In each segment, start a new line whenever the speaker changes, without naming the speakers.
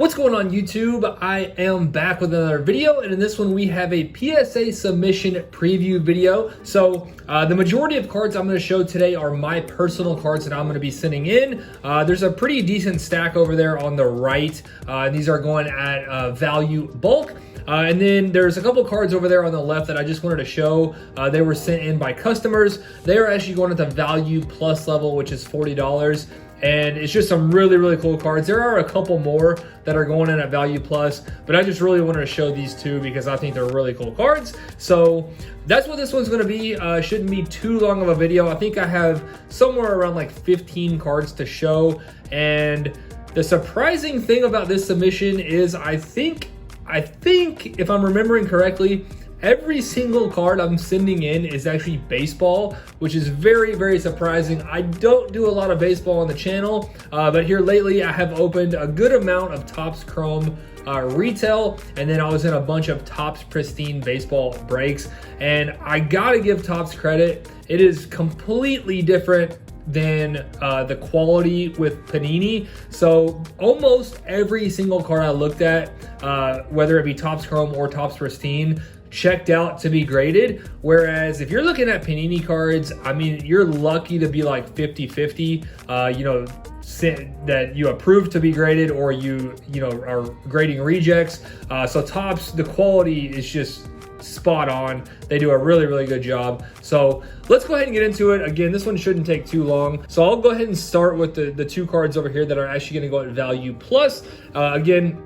What's going on YouTube? I am back with another video, and in this one we have a PSA submission preview video. So the majority of cards I'm going to show today are my personal cards that I'm going to be sending in. There's a pretty decent stack over there on the right. These are going at value bulk. And then there's a couple cards over there on the left that I just wanted to show. They were sent in by customers. They are actually going at the value plus level, which is $40. And it's just some really, really cool cards. There are a couple more that are going in at value plus, but I just really wanted to show these two because I think they're really cool cards. So that's what this one's going to be. Shouldn't be too long of a video. I think I have somewhere around like 15 cards to show. And the surprising thing about this submission is I think if I'm remembering correctly, every single card I'm sending in is actually baseball, which is very, very surprising. I don't do a lot of baseball on the channel, but here lately I have opened a good amount of Topps Chrome retail, and then I was in a bunch of Topps Pristine baseball breaks, and I gotta give Topps credit. It is completely different than the quality with Panini. So almost every single card I looked at, whether it be Topps Chrome or Topps Pristine, checked out to be graded. Whereas if you're looking at Panini cards, I mean, you're lucky to be like 50-50, that you approve to be graded or you are grading rejects. So Topps, the quality is just spot on. They do a really, really good job. So let's go ahead and get into it. Again, this one shouldn't take too long. So I'll go ahead and start with the two cards over here that are actually going to go at value plus. Again,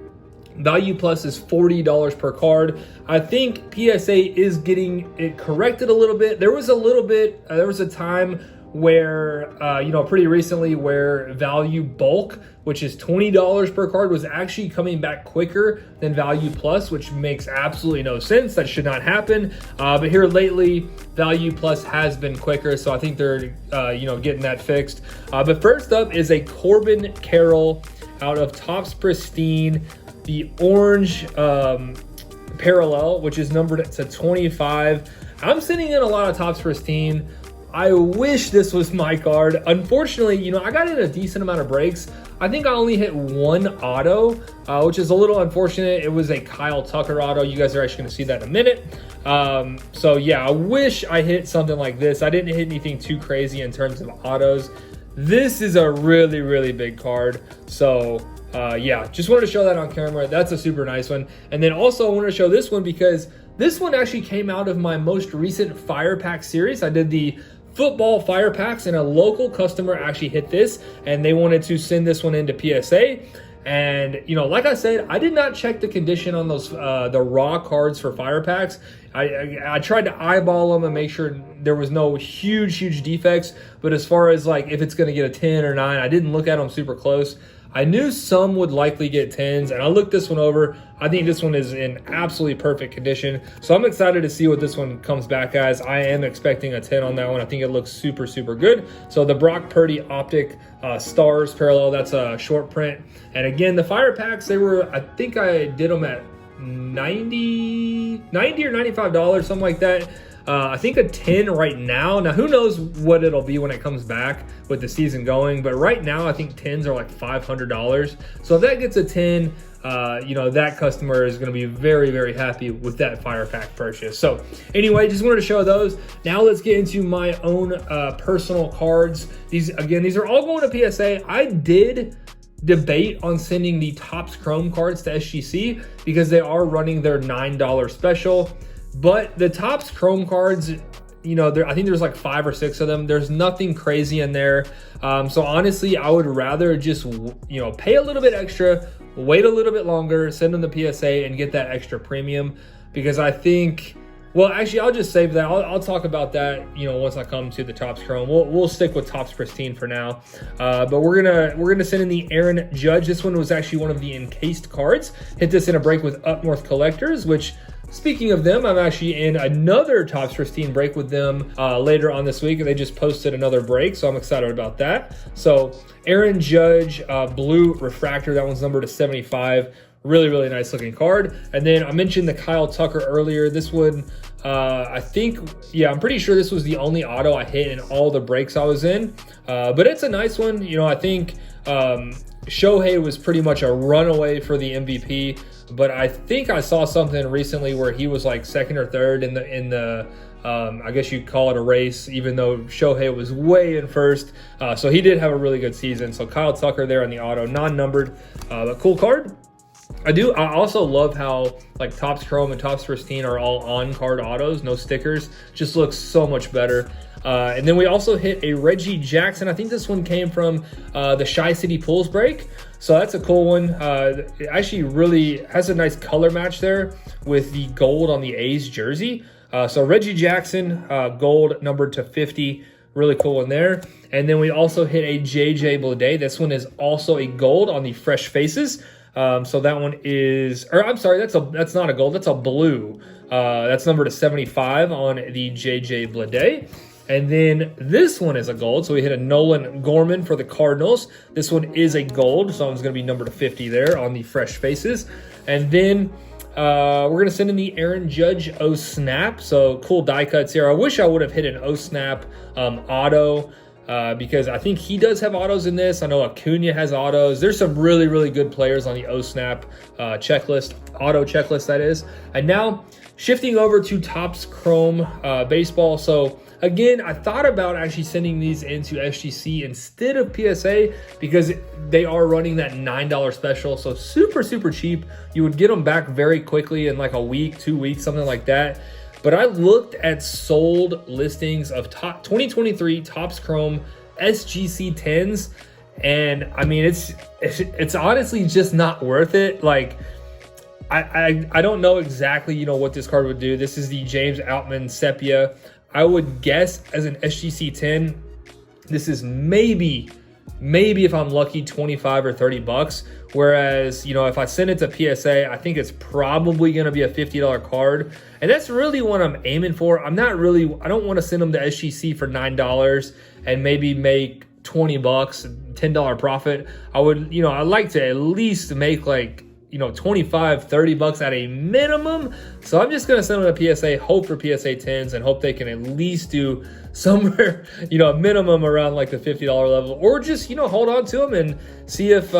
value plus is $40 per card. I think PSA is getting it corrected a little bit. There was a time where, pretty recently where value bulk, which is $20 per card, was actually coming back quicker than value plus, which makes absolutely no sense. That should not happen. But here lately, value plus has been quicker. So I think they're, getting that fixed. But first up is a Corbin Carroll out of Topps Pristine, the orange parallel, which is numbered to 25. I'm sending in a lot of Topps Pristine. I wish this was my card. Unfortunately, I got in a decent amount of breaks. I think I only hit one auto, which is a little unfortunate. It was a Kyle Tucker auto. You guys are actually going to see that in a minute. So yeah, I wish I hit something like this. I didn't hit anything too crazy in terms of autos. This is a really, really big card. So yeah, just wanted to show that on camera. That's a super nice one. And then also I wanted to show this one because this one actually came out of my most recent Fire Pack series. I did the football Fire Packs, and a local customer actually hit this, and they wanted to send this one into PSA. And like I said, I did not check the condition on those the raw cards for Fire Packs. I tried to eyeball them and make sure there was no huge defects. But as far as like if it's going to get a 10 or 9, I didn't look at them super close. I knew some would likely get 10s, and I looked this one over. I think this one is in absolutely perfect condition. So I'm excited to see what this one comes back as. I am expecting a 10 on that one. I think it looks super good. So the Brock Purdy Optic Stars parallel, that's a short print. And again, the Fire Packs, I think I did them at $90 or $95, something like that. I think a 10 right now. Now, who knows what it'll be when it comes back with the season going, but right now I think 10s are like $500. So if that gets a 10, that customer is going to be very happy with that Fire Pack purchase. So anyway, just wanted to show those. Now let's get into my own personal cards. These are all going to PSA. I did debate on sending the Topps Chrome cards to SGC because they are running their $9 special. But the Topps Chrome cards, I think there's like 5 or 6 of them. There's nothing crazy in there. So honestly, I would rather just, pay a little bit extra, wait a little bit longer, send them the PSA and get that extra premium, because I think, well, actually, I'll just save that. I'll talk about that, once I come to the Topps Chrome. We'll stick with Topps Pristine for now. But we're gonna send in the Aaron Judge. This one was actually one of the encased cards. Hit this in a break with Up North Collectors, which, speaking of them, I'm actually in another Topps Pristine break with them later on this week, and they just posted another break, so I'm excited about that. So Aaron Judge, blue refractor, that one's numbered to 75. Really, really nice looking card. And then I mentioned the Kyle Tucker earlier. This one, I think, yeah, I'm pretty sure this was the only auto I hit in all the breaks I was in. But it's a nice one. You know, I think Shohei was pretty much a runaway for the MVP. But I think I saw something recently where he was like second or third in the I guess you'd call it a race, even though Shohei was way in first. So he did have a really good season. So Kyle Tucker there on the auto, non-numbered, but cool card. I also love how like Topps Chrome and Topps Pristine are all on-card autos, no stickers. Just looks so much better. And then we also hit a Reggie Jackson. I think this one came from the Chi-City Pools break. So that's a cool one. It actually really has a nice color match there with the gold on the A's jersey. So Reggie Jackson, gold numbered to 50. Really cool one there. And then we also hit a JJ Bleday. This one is also a gold on the Fresh Faces. So that one is, or I'm sorry, that's not a gold, that's a blue. That's numbered to 75 on the JJ Bleday. And then this one is a gold. So we hit a Nolan Gorman for the Cardinals. This one is a gold. So it's going to be numbered to 50 there on the Fresh Faces. And then we're going to send in the Aaron Judge O Snap. So cool die cuts here. I wish I would have hit an O Snap auto. Because I think he does have autos in this. I know Acuna has autos. There's some really, really good players on the O-Snap checklist, auto checklist that is. And now shifting over to Topps Chrome baseball. So again, I thought about actually sending these into SGC instead of PSA because they are running that $9 special. So super, super cheap. You would get them back very quickly in like a week, 2 weeks, something like that. But I looked at sold listings of top 2023 Topps Chrome SGC 10s, and I mean it's honestly just not worth it. Like I don't know exactly, you know, what this card would do. This is the James Outman Sepia. I would guess as an SGC 10, this is maybe if I'm lucky 25 or 30 bucks. Whereas, you know, if I send it to PSA, I think it's probably going to be a $50 card. And that's really what I'm aiming for. I don't want to send them to SGC for $9 and maybe make 20 bucks, $10 profit. I would, you know, I'd like to at least make like, you know, 25, 30 bucks at a minimum. So I'm just going to send them to PSA, hope for PSA 10s, and hope they can at least do somewhere, you know, a minimum around like the $50 level, or just, you know, hold on to him and see if,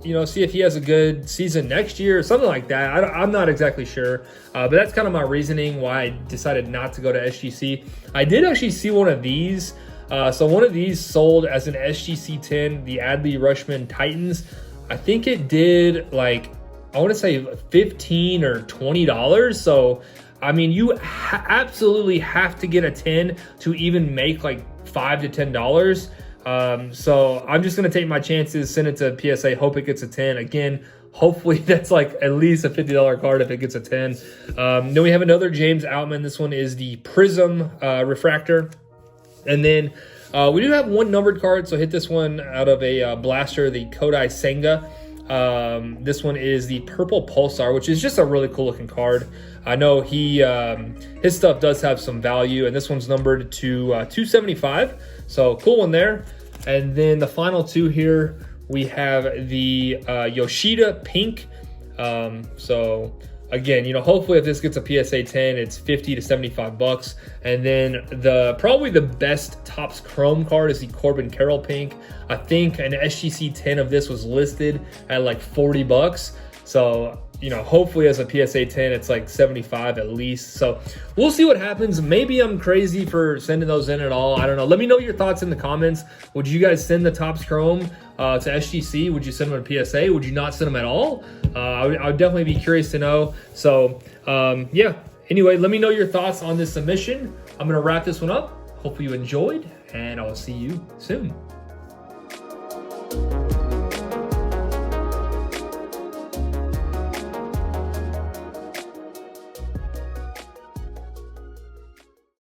you know, see if he has a good season next year or something like that. I'm not exactly sure, but that's kind of my reasoning why I decided not to go to SGC. I did actually see one of these. So one of these sold as an SGC 10, the Adley Rutschman Titans. I think it did like, I want to say $15 or $20. So, I mean, you absolutely have to get a 10 to even make like $5 to $10. So I'm just going to take my chances, send it to PSA, hope it gets a 10. Again, hopefully that's like at least a $50 card if it gets a 10. Then we have another James Outman. This one is the Prism Refractor. And then we do have one numbered card, so hit this one out of a blaster, the Kodai Senga. This one is the Purple Pulsar, which is just a really cool looking card. I know his stuff does have some value, and this one's numbered to 275. So cool one there. And then the final two here, we have the Yoshida Pink. So again, you know, hopefully if this gets a PSA 10, it's 50 to 75 bucks. And then probably the best Topps Chrome card is the Corbin Carroll Pink. I think an SGC 10 of this was listed at like 40 bucks. So, you know, hopefully as a PSA 10, it's like 75 at least. So we'll see what happens. Maybe I'm crazy for sending those in at all. I don't know. Let me know your thoughts in the comments. Would you guys send the Topps Chrome to SGC? Would you send them to PSA? Would you not send them at all? I would definitely be curious to know. So yeah, anyway, let me know your thoughts on this submission. I'm going to wrap this one up. Hopefully you enjoyed, and I'll see you soon.